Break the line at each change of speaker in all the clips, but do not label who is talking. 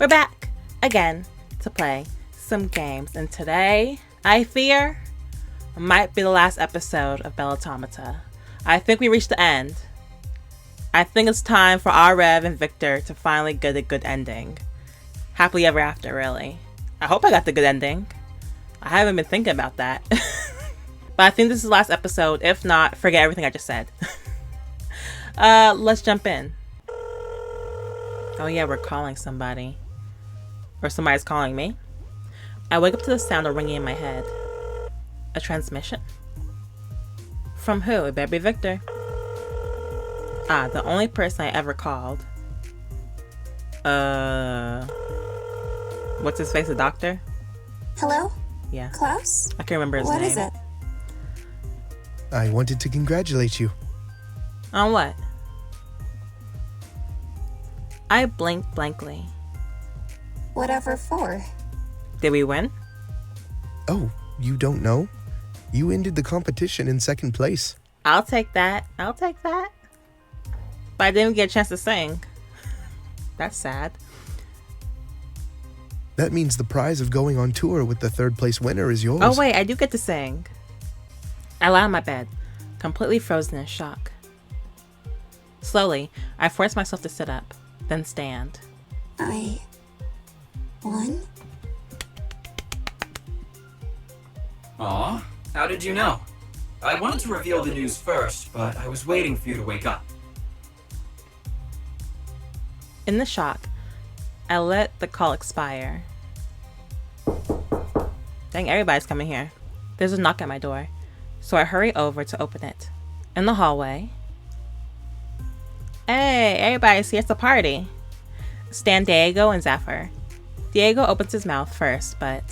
We're back again to play some games, and today, I fear, might be the last episode of Belle Automata. I think we reached the end. I think it's time for Aureve and Victor to finally get a good ending. Happily ever after, really. I hope I got the good ending. I haven't been thinking about that. But I think this is the last episode. If not, forget everything I just said. Let's jump in. Oh yeah, we're calling somebody. Or somebody's calling me. I wake up to the sound of ringing in my head. A transmission? From who? It better be Victor. Ah, the only person I ever called. What's his face, a doctor?
Hello?
Yeah.
Klaus?
I can't remember his name.
What is it?
I wanted to congratulate you.
On what? I blinked blankly.
Whatever for.
Did we win?
Oh, you don't know? You ended the competition in second place.
I'll take that. I'll take that. But I didn't get a chance to sing. That's sad.
That means the prize of going on tour with the third place winner is yours.
Oh wait, I do get to sing. I lie on my bed, completely frozen in shock. Slowly, I force myself to sit up, then stand.
I won?
Aw, how did you know? I wanted to reveal the news first, but I was waiting for you to wake up.
In the shock, I let the call expire. Dang, everybody's coming here. There's a knock at my door, so I hurry over to open it. In the hallway. Hey, everybody's here. It's a party. Stand Diego and Zephyr. Diego opens his mouth first, but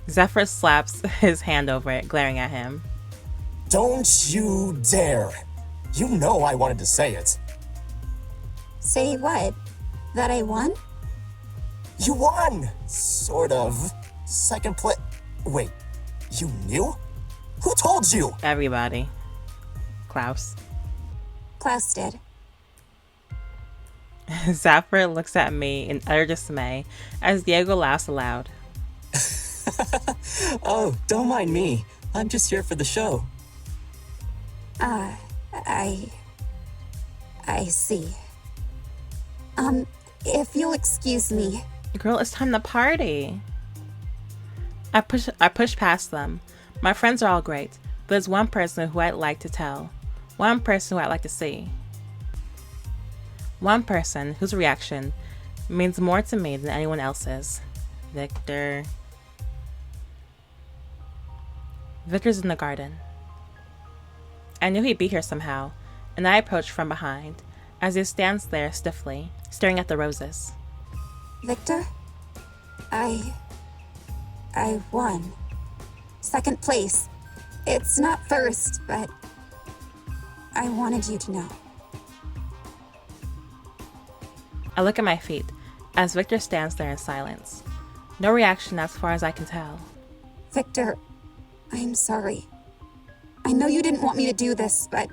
Zephyr slaps his hand over it, glaring at him.
Don't you dare! You know I wanted to say it.
Say what? That I won?
You won! Sort of. Second place. Wait, you knew? Who told you?
Everybody. Klaus.
Klaus did.
Zephyr looks at me in utter dismay as Diego laughs aloud.
Oh, don't mind me. I'm just here for the show.
I see. If you'll excuse me.
Girl, it's time to party. I push past them. My friends are all great, but there's one person who I'd like to tell. One person who I'd like to see. One person whose reaction means more to me than anyone else's. Victor. Victor's in the garden. I knew he'd be here somehow, and I approached from behind, as he stands there stiffly, staring at the roses.
Victor? I won. Second place. It's not first, but I wanted you to know.
I look at my feet as Victor stands there in silence. No reaction as far as I can tell.
Victor, I'm sorry. I know you didn't want me to do this, but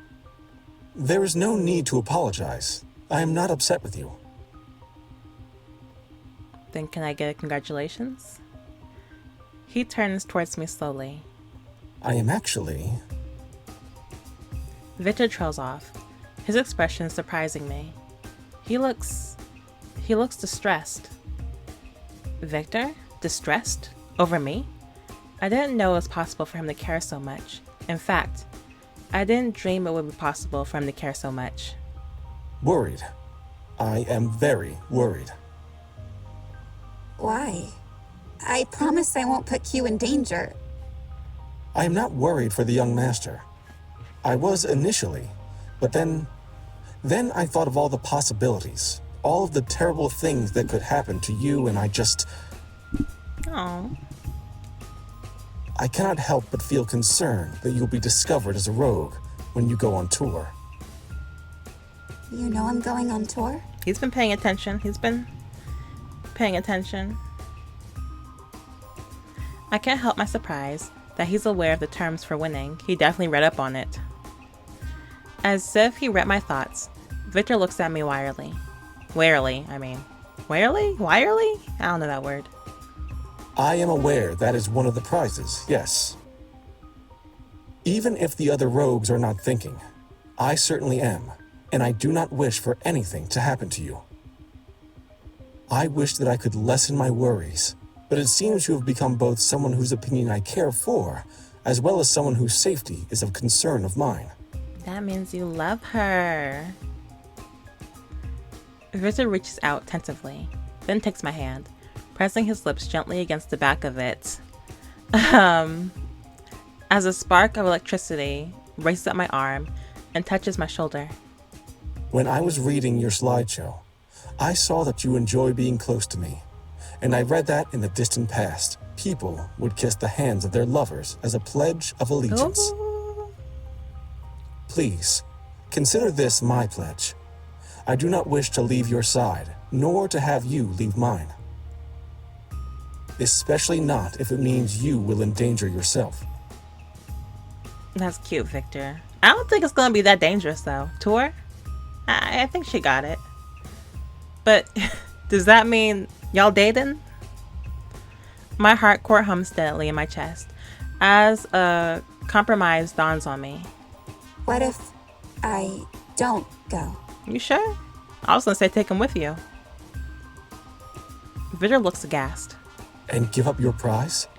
There is no need to apologize. I am not upset with you.
Then can I get a congratulations? He turns towards me slowly.
I am actually...
Victor trails off, his expression surprising me. He looks distressed. Victor? Distressed? Over me? I didn't know it was possible for him to care so much. In fact, I didn't dream it would be possible for him to care so much.
worried. I am very worried.
why? I promise I won't put Q in danger.
I am not worried for the young master. I was initially, but then I thought of all the possibilities, all of the terrible things that could happen to you, and I
Oh.
cannot help but feel concerned that you'll be discovered as a rogue when you go on tour.
You know I'm going on tour?
He's been paying attention. I can't help my surprise that he's aware of the terms for winning. He definitely read up on it. As if he read my thoughts, Victor looks at me wryly. Warily, I mean. Warily? Wirely? I don't know that word.
I am aware that is one of the prizes, yes. Even if the other rogues are not thinking, I certainly am, and I do not wish for anything to happen to you. I wish that I could lessen my worries, but it seems you have become both someone whose opinion I care for, as well as someone whose safety is of concern of mine.
That means you love her. Victor reaches out tentatively, then takes my hand, pressing his lips gently against the back of it. As a spark of electricity races up my arm and touches my shoulder.
When I was reading your slideshow, I saw that you enjoy being close to me, and I read that in the distant past, people would kiss the hands of their lovers as a pledge of allegiance.
Ooh.
Please, consider this my pledge. I do not wish to leave your side, nor to have you leave mine. Especially not if it means you will endanger yourself.
That's cute, Victor. I don't think it's gonna be that dangerous though. To her? I think she got it. But does that mean y'all dating? My heart core hums steadily in my chest as a compromise dawns on me.
What if I don't go?
You sure? I was gonna say take him with you. Victor looks aghast.
And give up your prize?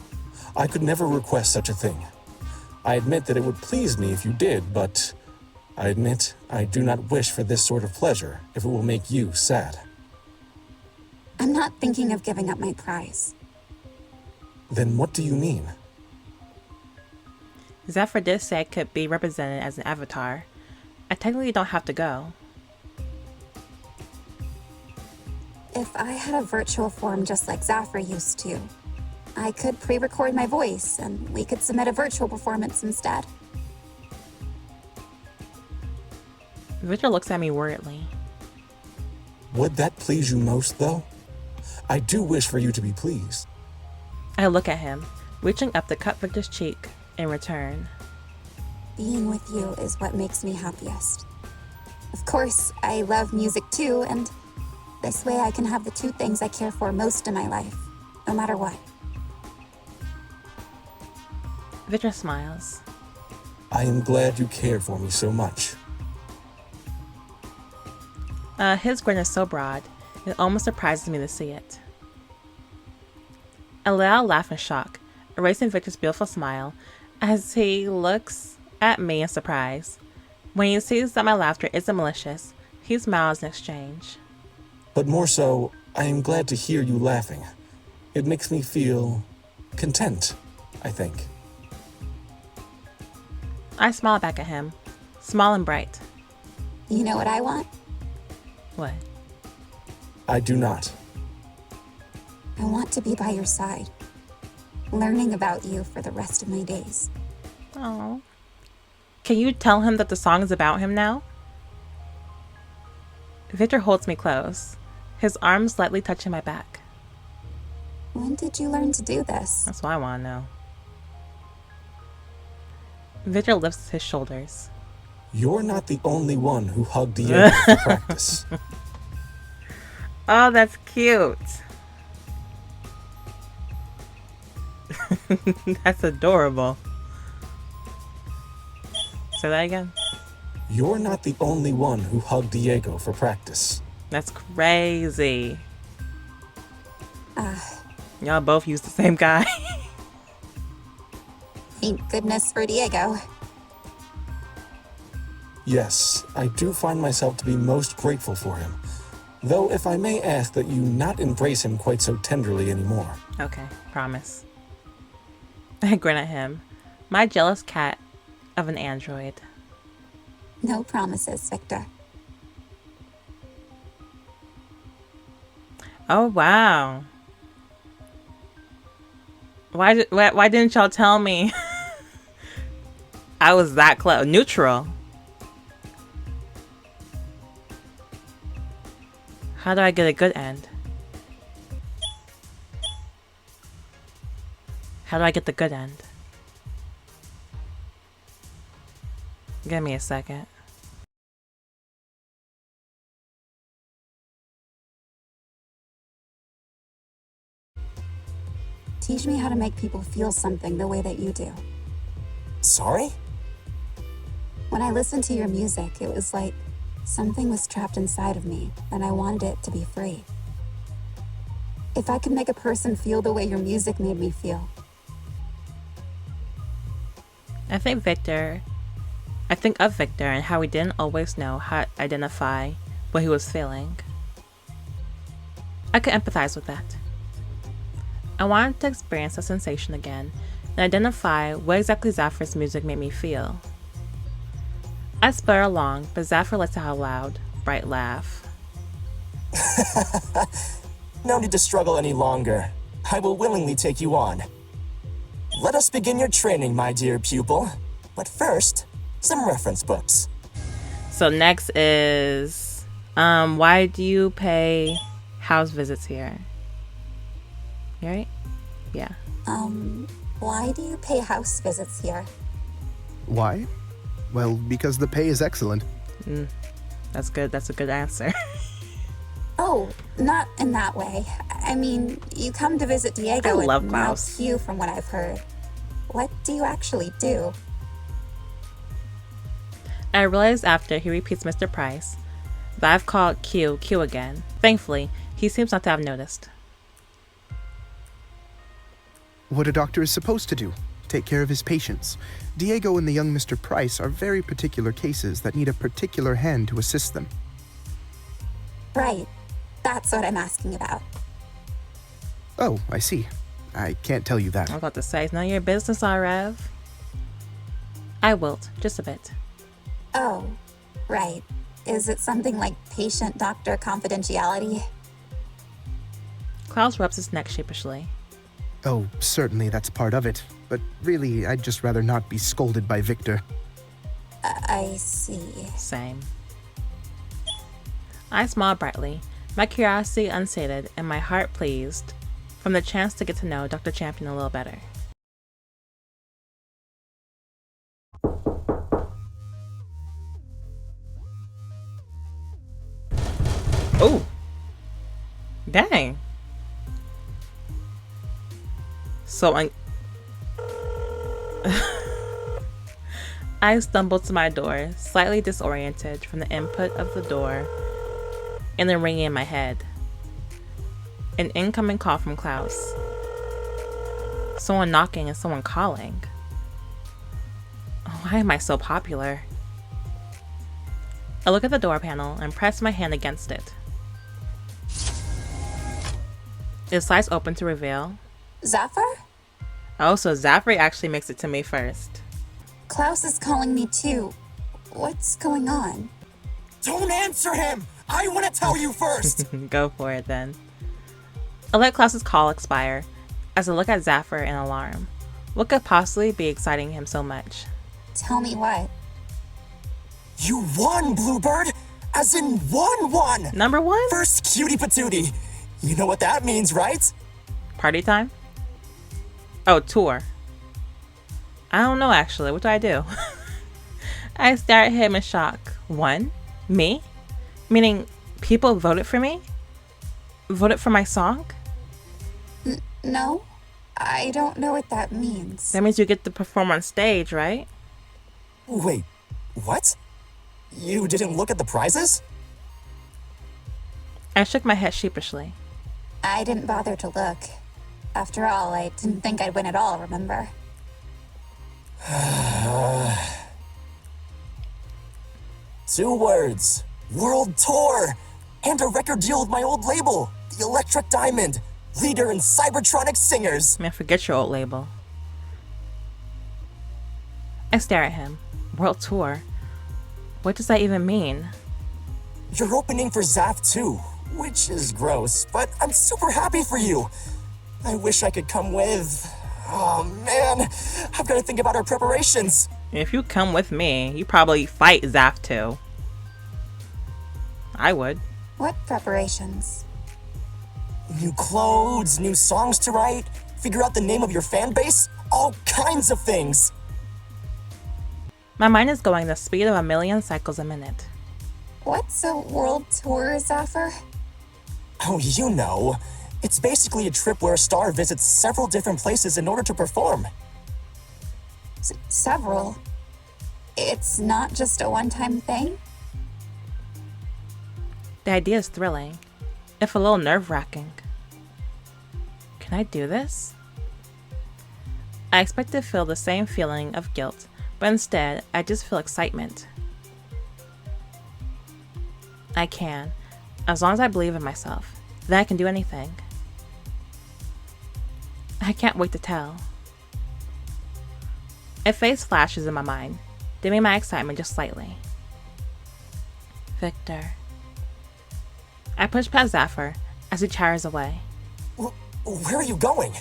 I could never request such a thing. I admit that it would please me if you did, but I admit I do not wish for this sort of pleasure if it will make you sad.
I'm not thinking of giving up my prize.
Then what do you mean?
Zephyr did say I could be represented as an avatar. I technically don't have to go.
If I had a virtual form just like Zephyr used to, I could pre-record my voice and we could submit a virtual performance instead.
Victor looks at me worriedly.
Would that please you most, though? I do wish for you to be pleased.
I look at him, reaching up to cut Victor's cheek in return.
Being with you is what makes me happiest. Of course, I love music too, and this way I can have the two things I care for most in my life, no matter what.
Victor smiles.
I am glad you care for me so much.
His grin is so broad, it almost surprises me to see it. A loud laugh in shock, erasing Victor's beautiful smile as he looks at me in surprise. When he sees that my laughter isn't malicious, he smiles in exchange.
But more so, I am glad to hear you laughing. It makes me feel content, I think.
I smile back at him, small and bright.
You know what I want?
What?
I do not.
I want to be by your side, learning about you for the rest of my days.
Oh. Can you tell him that the song is about him now? Victor holds me close, his arms lightly touching my back.
When did you learn to do this?
That's what I want to know. Victor lifts his shoulders.
You're not the only one who hugged Diego for practice.
Oh, that's cute. That's adorable. Say that again.
You're not the only one who hugged Diego for practice.
That's crazy. Y'all both use the same guy.
Thank goodness for Diego.
Yes, I do find myself to be most grateful for him. Though if I may ask that you not embrace him quite so tenderly anymore.
Okay, promise. I grin at him, my jealous cat of an android.
No promises, Victor.
Oh, wow. Why didn't y'all tell me? I was that close. Neutral. How do I get a good end? How do I get the good end? Give me a second.
Teach me how to make people feel something the way that you do.
Sorry?
When I listened to your music, it was like something was trapped inside of me, and I wanted it to be free. If I could make a person feel the way your music made me feel.
I think of Victor and how he didn't always know how to identify what he was feeling. I could empathize with that. I wanted to experience the sensation again and identify what exactly Zafar's music made me feel. I sputter along, but Zafar lets out a loud, bright laugh.
No need to struggle any longer. I will willingly take you on. Let us begin your training, my dear pupil. But first, some reference books.
So next is, why do you pay house visits here? Right? Yeah.
Why do you pay house visits here?
Why? Well, because the pay is excellent.
That's good. That's a good answer.
Oh, not in that way. I mean, you come to visit Diego
I love
and now
Klaus.
Q from what I've heard. What do you actually do?
I realized after he repeats Mr. Price that I've called Q again. Thankfully, he seems not to have noticed.
What a doctor is supposed to do. Take care of his patients. Diego and the young Mr. Price are very particular cases that need a particular hand to assist them.
Right. That's what I'm asking about.
Oh, I see. I can't tell you that.
I was about to say, it's none of your business, Aureve. I wilt, just a bit.
Oh, right. Is it something like patient-doctor confidentiality?
Klaus rubs his neck sheepishly.
Oh, certainly that's part of it. But really, I'd just rather not be scolded by Victor.
I see.
Same. I smile brightly, my curiosity unsated and my heart pleased from the chance to get to know Dr. Champion a little better. Oh! Dang! So I stumbled to my door, slightly disoriented from the input of the door and the ringing in my head. An incoming call from Klaus. Someone knocking and someone calling. Why am I so popular? I look at the door panel and press my hand against it. It slides open to reveal.
Zafar?
Oh, so Zafar actually makes it to me first.
Klaus is calling me too. What's going on?
Don't answer him! I want to tell you first!
Go for it then. I let Klaus's call expire as I look at Zafar in alarm. What could possibly be exciting him so much?
Tell me what?
You won, Bluebird! As in won!
Number one?
First cutie patootie. You know what that means, right?
Party time? Oh, tour. I don't know actually. What do I do? I stare at him in shock. One? Me? Meaning people voted for me? Voted for my song?
No? I don't know what that means.
That means you get to perform on stage, right?
Wait, what? You didn't look at the prizes?
I shook my head sheepishly.
I didn't bother to look. After all, I didn't think I'd win at all, remember?
2 words. World tour! And a record deal with my old label, the Electric Diamond, leader in Cybertronic singers.
Man, forget your old label. I stare at him. World tour? What does that even mean?
You're opening for Zaf too, which is gross, but I'm super happy for you. I wish I could come with. Oh man, I've got to think about our preparations.
If you come with me, you probably fight Zaf too. I would.
What preparations?
New clothes, new songs to write, figure out the name of your fan base, all kinds of things.
My mind is going the speed of 1,000,000 cycles a minute.
What's a world tour, Zafar?
Oh, you know, It's basically a trip where a star visits several different places in order to perform.
Several. It's not just a one-time thing?
The idea is thrilling, if a little nerve-wracking. Can I do this? I expect to feel the same feeling of guilt, but instead, I just feel excitement. I can, as long as I believe in myself, then I can do anything. I can't wait to tell. A face flashes in my mind, dimming my excitement just slightly. Victor. I push past Zephyr as he chatters away.
Where are you going?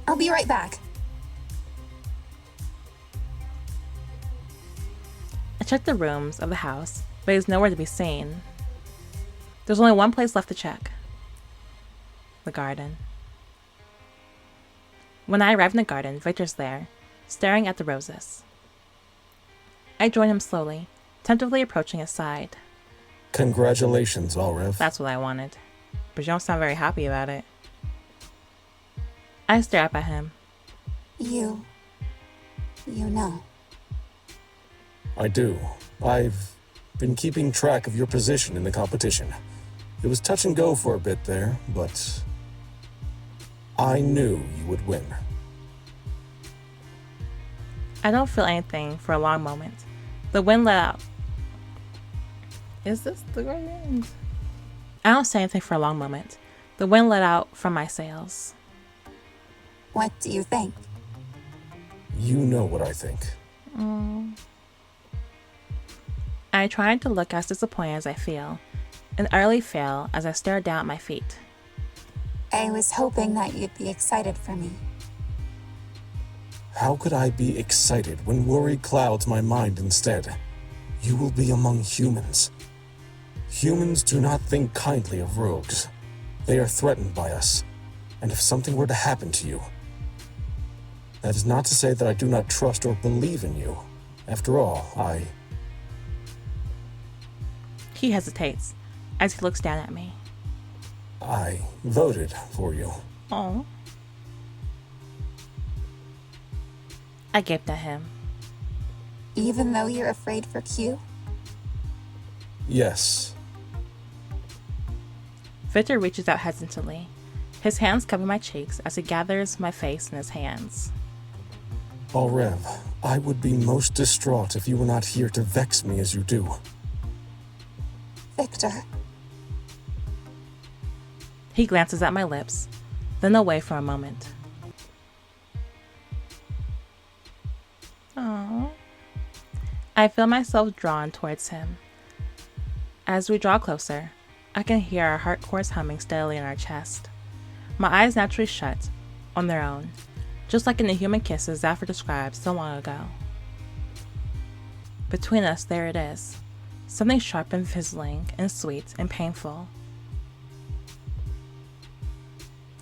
I'll be right back.
I check the rooms of the house, but he's nowhere to be seen. There's only one place left to check. The garden. When I arrive in the garden, Victor's there, staring at the roses. I join him slowly, tentatively approaching his side.
Congratulations, Aureve.
That's what I wanted, but you don't sound very happy about it. I stare up at him.
You know.
I do. I've been keeping track of your position in the competition. It was touch and go for a bit there, but I knew you would win.
I don't feel anything for a long moment. The wind let out. Is this the right end? I don't say anything for a long moment. The wind let out from my sails.
What do you think?
You know what I think.
I tried to look as disappointed as I feel, and utterly fail as I stare down at my feet.
I was hoping that you'd be excited for me.
How could I be excited when worry clouds my mind instead? You will be among humans. Humans do not think kindly of rogues. They are threatened by us, and if something were to happen to you, that is not to say that I do not trust or believe in you. After all,
He hesitates as he looks down at me.
I voted for you.
Oh. I gaped at him.
Even though you're afraid for Q?
Yes.
Victor reaches out hesitantly. His hands cover my cheeks as he gathers my face in his hands.
Aureve, I would be most distraught if you were not here to vex me as you do.
Victor.
He glances at my lips, then away for a moment. Aww. I feel myself drawn towards him. As we draw closer, I can hear our heart cores humming steadily in our chest. My eyes naturally shut on their own, just like in the human kisses Zephyr described so long ago. Between us, there it is, something sharp and fizzling and sweet and painful.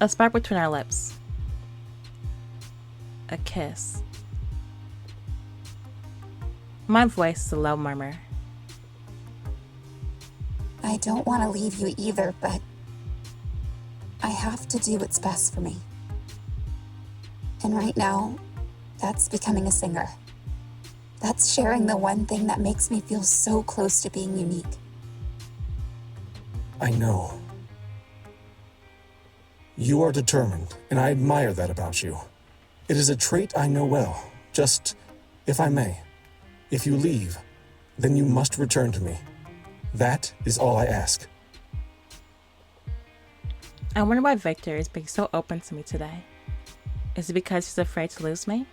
A spark between our lips. A kiss. My voice is a low murmur.
I don't want to leave you either, but I have to do what's best for me. And right now, that's becoming a singer. That's sharing the one thing that makes me feel so close to being unique.
I know. You are determined, and I admire that about you. It is a trait I know well. Just, if I may, if you leave, then you must return to me. That is all I ask.
I wonder why Victor is being so open to me today. Is it because he's afraid to lose me?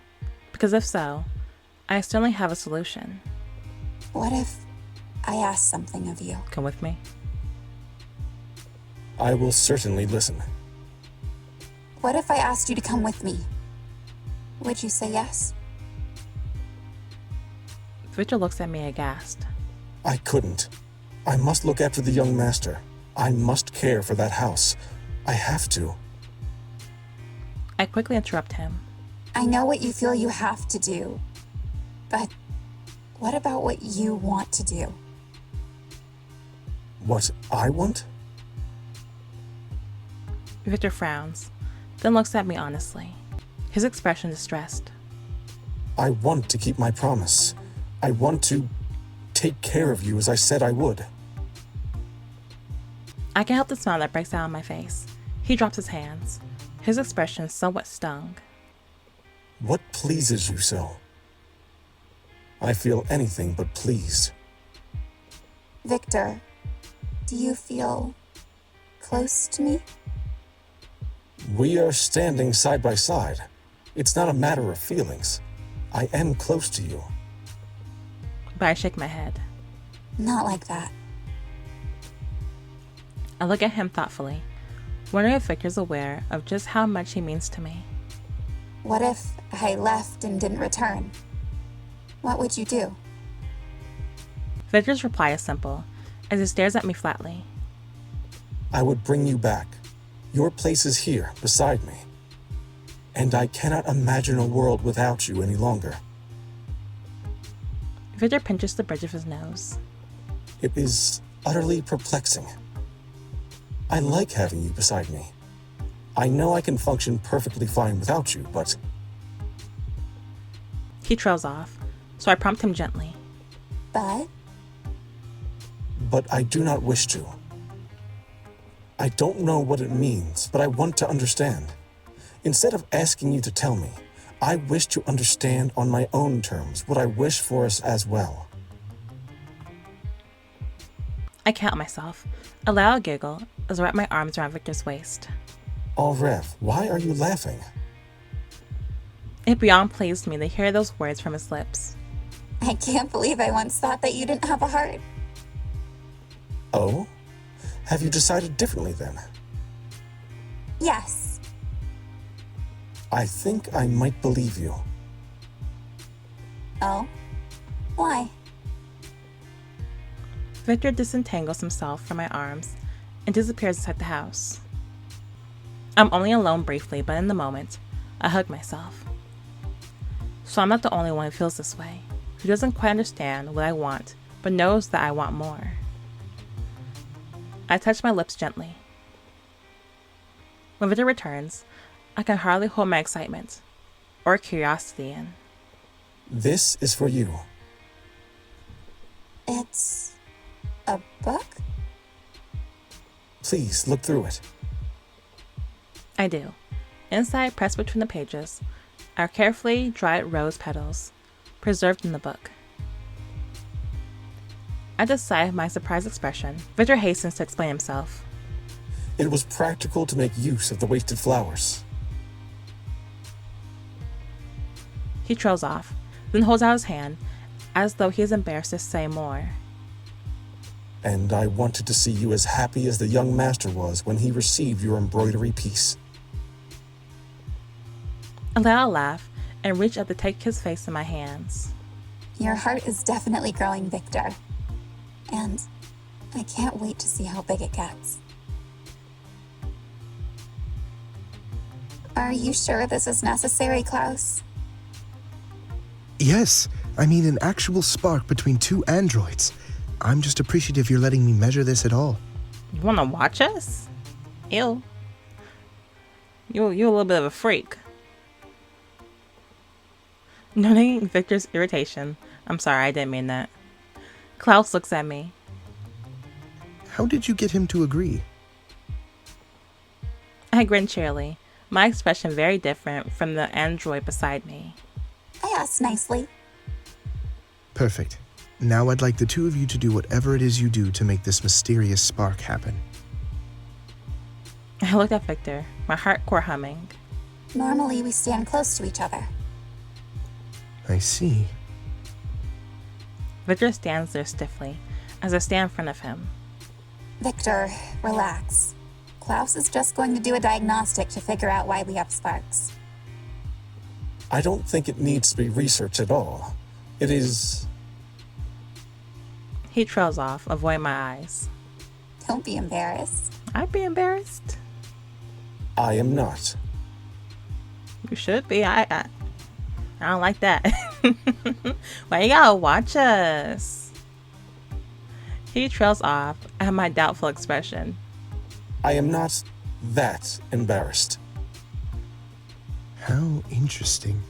Because if so, I certainly have a solution.
What if I ask something of you?
Come with me.
I will certainly listen.
What if I asked you to come with me? Would you say yes?
Victor looks at me aghast.
I couldn't. I must look after the young master. I must care for that house. I have to.
I quickly interrupt him.
I know what you feel you have to do, but what about what you want to do?
What I want?
Victor frowns, then looks at me honestly, his expression distressed.
I want to keep my promise. I want to take care of you as I said I would.
I can help the smile that breaks out on my face. He drops his hands, his expression somewhat stung.
What pleases you so? I feel anything but pleased.
Victor, do you feel close to me?
We are standing side by side. It's not a matter of feelings. I am close to you.
But I shake my head.
Not like that.
I look at him thoughtfully, wondering if Victor's aware of just how much he means to me.
What if I left and didn't return? What would you do?
Victor's reply is simple, as he stares at me flatly.
I would bring you back. Your place is here, beside me. And I cannot imagine a world without you any longer.
Victor pinches the bridge of his nose.
It is utterly perplexing. I like having you beside me. I know I can function perfectly fine without you, but...
He trails off, so I prompt him gently.
But
But I do not wish to. I don't know what it means, but I want to understand. Instead of asking you to tell me, I wish to understand on my own terms what I wish for us as well.
I count myself, allow a giggle as I wrap my arms around Victor's waist.
Aureve, why are you laughing?
It beyond pleased me to hear those words from his lips.
I can't believe I once thought that you didn't have a heart.
Oh? Have you decided differently then?
Yes.
I think I might believe you.
Oh? Why?
Victor disentangles himself from my arms and disappears inside the house. I'm only alone briefly, but in the moment, I hug myself. So I'm not the only one who feels this way, who doesn't quite understand what I want, but knows that I want more. I touch my lips gently. When Victor returns, I can hardly hold my excitement or curiosity in.
This is for you.
It's a book?
Please look through it.
I do. Inside, pressed between the pages, are carefully dried rose petals, preserved in the book. At the sight of my surprised expression, Victor hastens to explain himself.
It was practical to make use of the wasted flowers.
He trails off, then holds out his hand, as though he is embarrassed to say more.
And I wanted to see you as happy as the young master was when he received your embroidery piece.
I let out a laugh and reach up to take his face in my hands.
Your heart is definitely growing, Victor. And I can't wait to see how big it gets. Are you sure this is necessary, Klaus?
Yes, I mean an actual spark between two androids. I'm just appreciative you're letting me measure this at all.
You wanna watch us? Ew. You're a little bit of a freak. Noting Victor's irritation, I'm sorry, I didn't mean that. Klaus looks at me.
How did you get him to agree?
I grin cheerily, my expression very different from the android beside me.
I asked nicely.
Perfect. Now I'd like the two of you to do whatever it is you do to make this mysterious spark happen.
I looked at Victor, my heart core humming.
Normally we stand close to each other.
I see.
Victor stands there stiffly as I stand in front of him.
Victor, relax. Klaus is just going to do a diagnostic to figure out why we have sparks.
I don't think it needs to be researched at all. It is...
He trails off, avoiding my eyes.
Don't be embarrassed.
I'd be embarrassed.
I am not.
You should be. I don't like that. Why you gotta watch us? He trails off at my doubtful expression.
I am not that embarrassed.
How interesting.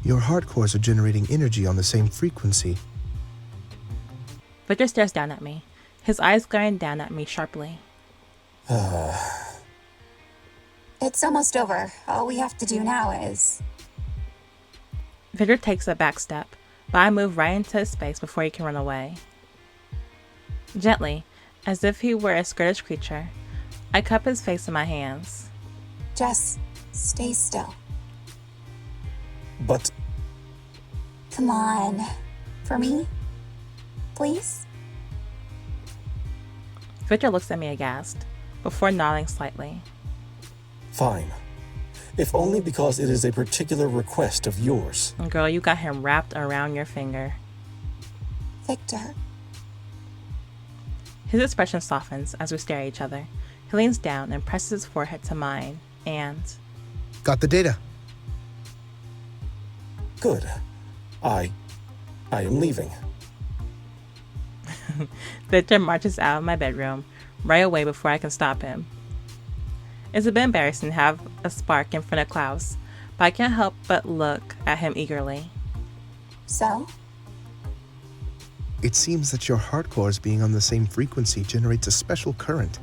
Your heart cores are generating energy on the same frequency.
Victor stares down at me, his eyes glaring down at me sharply.
It's almost over. All we have to do now is...
Victor takes a back step, but I move right into his space before he can run away. Gently, as if he were a skittish creature, I cup his face in my hands.
Just stay still.
But
Come on. For me? Please?
Victor looks at me aghast, before nodding slightly.
fine. If only because it is a particular request of yours.
Girl, you got him wrapped around your finger.
Victor.
His expression softens as we stare at each other. He leans down and presses his forehead to mine, and...
Got the data.
Good. I am leaving.
Victor marches out of my bedroom right away before I can stop him. It's a bit embarrassing to have a spark in front of Klaus, but I can't help but look at him eagerly.
So?
It seems that your heart cores being on the same frequency generates a special current.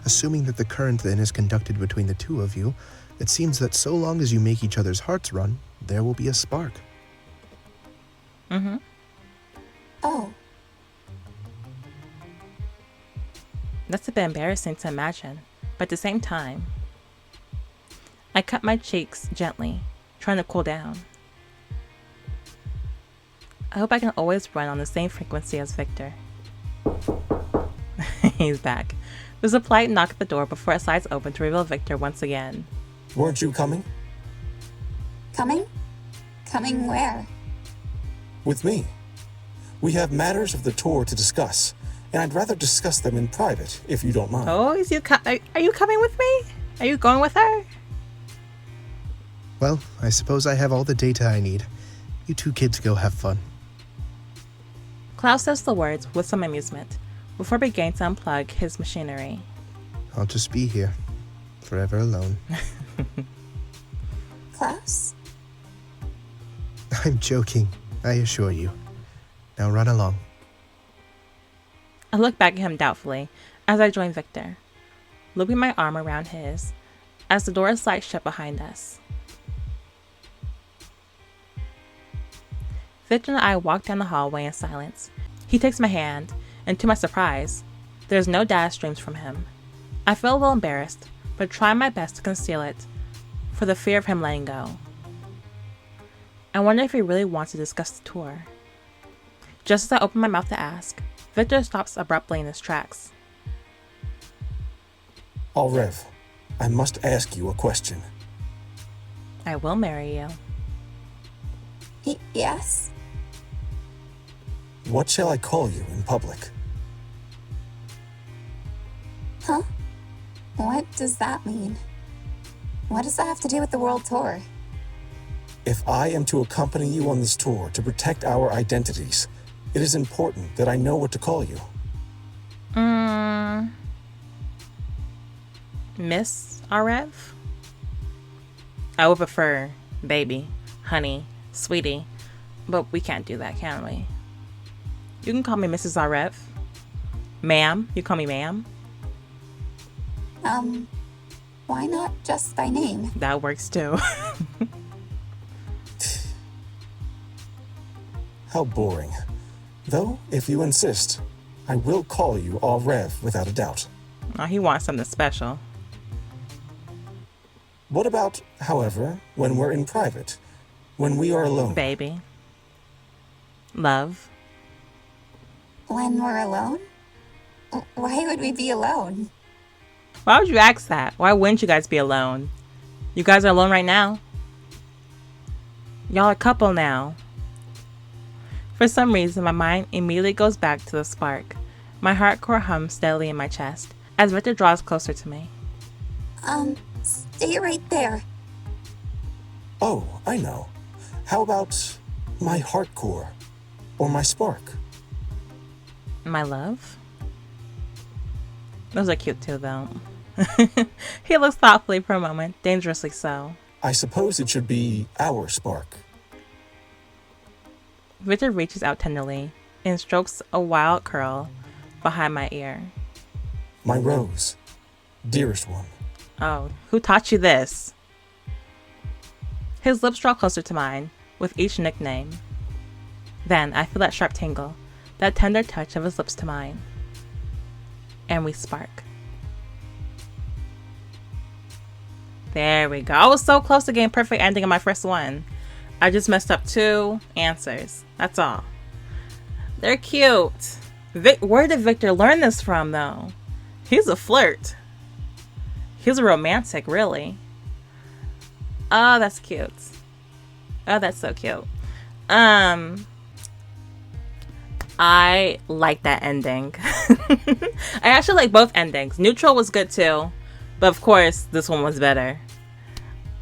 Assuming that the current then is conducted between the two of you, it seems that so long as you make each other's hearts run, there will be a spark.
Mm-hmm.
Oh.
That's a bit embarrassing to imagine, but at the same time, I cut my cheeks gently, trying to cool down. I hope I can always run on the same frequency as Victor. He's back. There's a polite knock at the door before it slides open to reveal Victor once again.
Weren't you coming?
Coming? Coming where?
With me. We have matters of the tour to discuss, and I'd rather discuss them in private, if you don't mind.
Oh, are you coming with me? Are you going with her?
Well, I suppose I have all the data I need. You two kids go have fun.
Klaus says the words with some amusement, before beginning to unplug his machinery.
I'll just be here, forever alone.
Klaus?
I'm joking, I assure you. Now run along.
I look back at him doubtfully as I join Victor, looping my arm around his as the door slides shut behind us. Victor and I walk down the hallway in silence. He takes my hand, and to my surprise, there's no data streams from him. I feel a little embarrassed, but try my best to conceal it for the fear of him letting go. I wonder if he really wants to discuss the tour. Just as I open my mouth to ask, Victor stops abruptly in his tracks.
Aureve, I must ask you a question.
I will marry you.
Yes?
What shall I call you in public?
Huh? What does that mean? What does that have to do with the world tour?
If I am to accompany you on this tour to protect our identities, it is important that I know what to call you.
Miss Aureve? I would prefer baby, honey, sweetie, but we can't do that, can we? You can call me Mrs. Aureve. Ma'am, you call me ma'am?
Why not just by name?
That works too.
How boring. Though, if you insist, I will call you Aureve without a doubt.
Oh, he wants something special.
What about, however, when we're in private? When we are alone?
Baby. Love.
When we're alone? Why would we be alone?
Why would you ask that? Why wouldn't you guys be alone? You guys are alone right now. Y'all are a couple now. For some reason, my mind immediately goes back to the spark. My heart core hums steadily in my chest as Victor draws closer to me.
Stay right there.
Oh, I know. How about my heart core? Or my spark?
My love? Those are cute too, though. He looks thoughtfully for a moment, dangerously so.
I suppose it should be our spark.
Victor reaches out tenderly and strokes a wild curl behind my ear.
My rose, dearest one.
Oh, who taught you this? His lips draw closer to mine with each nickname. Then I feel that sharp tingle, that tender touch of his lips to mine. And we spark. There we go. I was so close to getting perfect ending on my first one. I just messed up 2 answers. That's all. They're cute. Where did Victor learn this from, though? He's a flirt. He's a romantic, really. Oh, that's cute. Oh, that's so cute. I like that ending. I actually like both endings. Neutral was good too, but of course this one was better.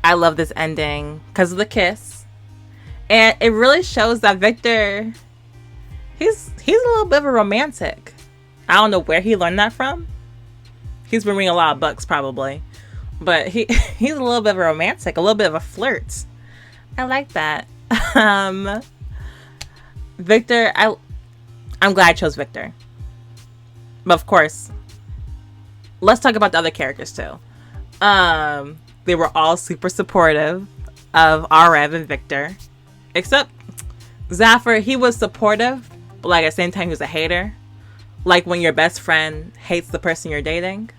I love this ending because of the kiss, and it really shows that Victor, he's a little bit of a romantic. I don't know where he learned that from. He's been reading a lot of books probably, but he's a little bit of a romantic, a little bit of a flirt. I like that. Victor, I'm glad I chose Victor. But of course, let's talk about the other characters too. They were all super supportive of Aureve and Victor. Except Zafir, he was supportive, but like at the same time he was a hater. Like when your best friend hates the person you're dating.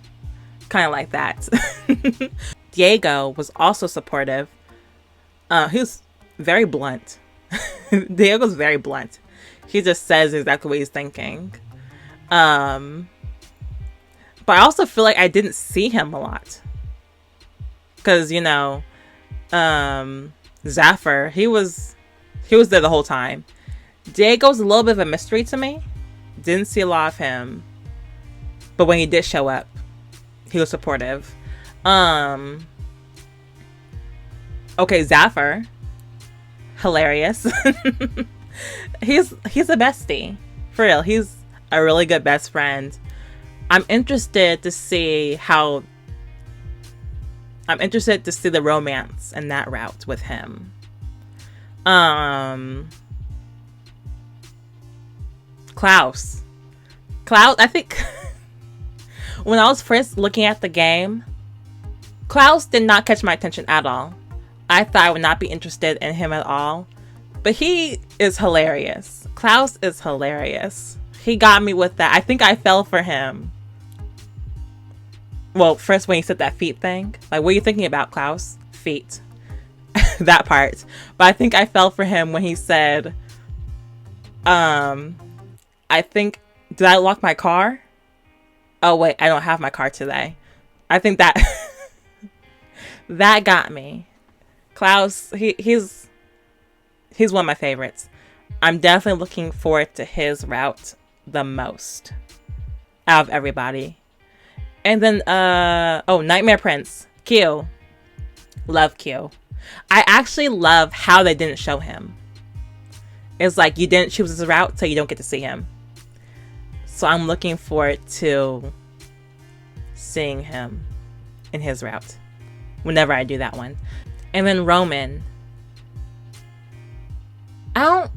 Kind of like that. Diego was also supportive. He was very blunt. Diego's very blunt. He just says exactly what he's thinking. But I also feel like I didn't see him a lot. Because, you know, Zafir, he was there the whole time. Diego's a little bit of a mystery to me. Didn't see a lot of him. But when he did show up, he was supportive. Okay, Zafir. Hilarious. He's a bestie. For real. He's a really good best friend. I'm interested to see the romance in that route with him. Klaus, I think when I was first looking at the game, Klaus did not catch my attention at all. I thought I would not be interested in him at all. But he is hilarious. Klaus is hilarious. He got me with that. I think I fell for him. Well, first when he said that feet thing. Like, what are you thinking about, Klaus? Feet. That part. But I think I fell for him when he said, I think, did I lock my car? Oh, wait, I don't have my car today. I think that, that got me. Klaus, he's one of my favorites. I'm definitely looking forward to his route the most out of everybody. And then, Nightmare Prince, Q. Love Q. I actually love how they didn't show him. It's like you didn't choose his route, so you don't get to see him. So I'm looking forward to seeing him in his route whenever I do that one. And then Roman. I don't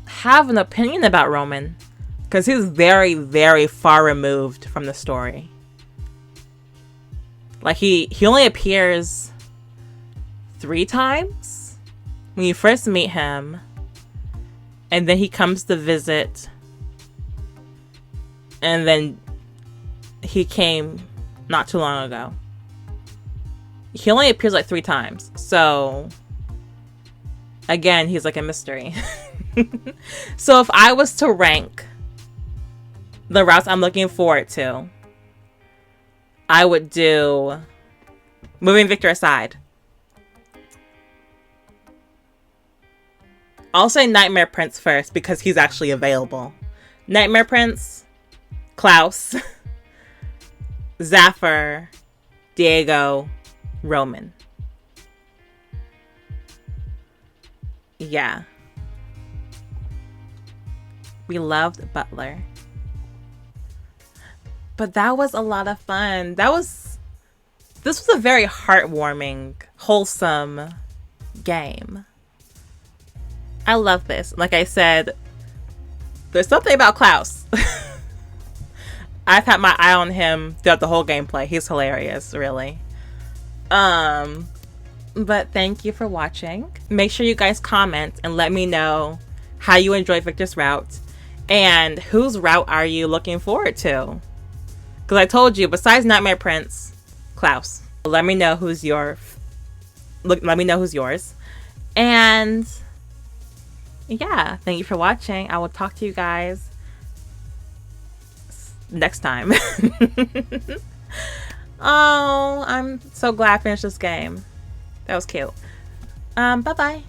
have an opinion about Roman because he's very, very far removed from the story. Like he only appears 3 times when you first meet him, and then he comes to visit, and then he came not too long ago. He only appears like 3 times, so again, he's like a mystery. So if I was to rank the routes I'm looking forward to, I would do, moving Victor aside, I'll say Nightmare Prince first because he's actually available. Nightmare Prince, Klaus, Zafir, Diego, Roman. Yeah. We loved Butler. But that was a lot of fun. This was a very heartwarming, wholesome game. I love this. Like I said, there's something about Klaus. I've had my eye on him throughout the whole gameplay. He's hilarious, really. But thank you for watching. Make sure you guys comment and let me know how you enjoyed Victor's route and whose route are you looking forward to. Because I told you, besides Nightmare Prince, Klaus. Let me know who's your. Let me know who's yours. And yeah, thank you for watching. I will talk to you guys next time. Oh, I'm so glad I finished this game. That was cute. Bye-bye.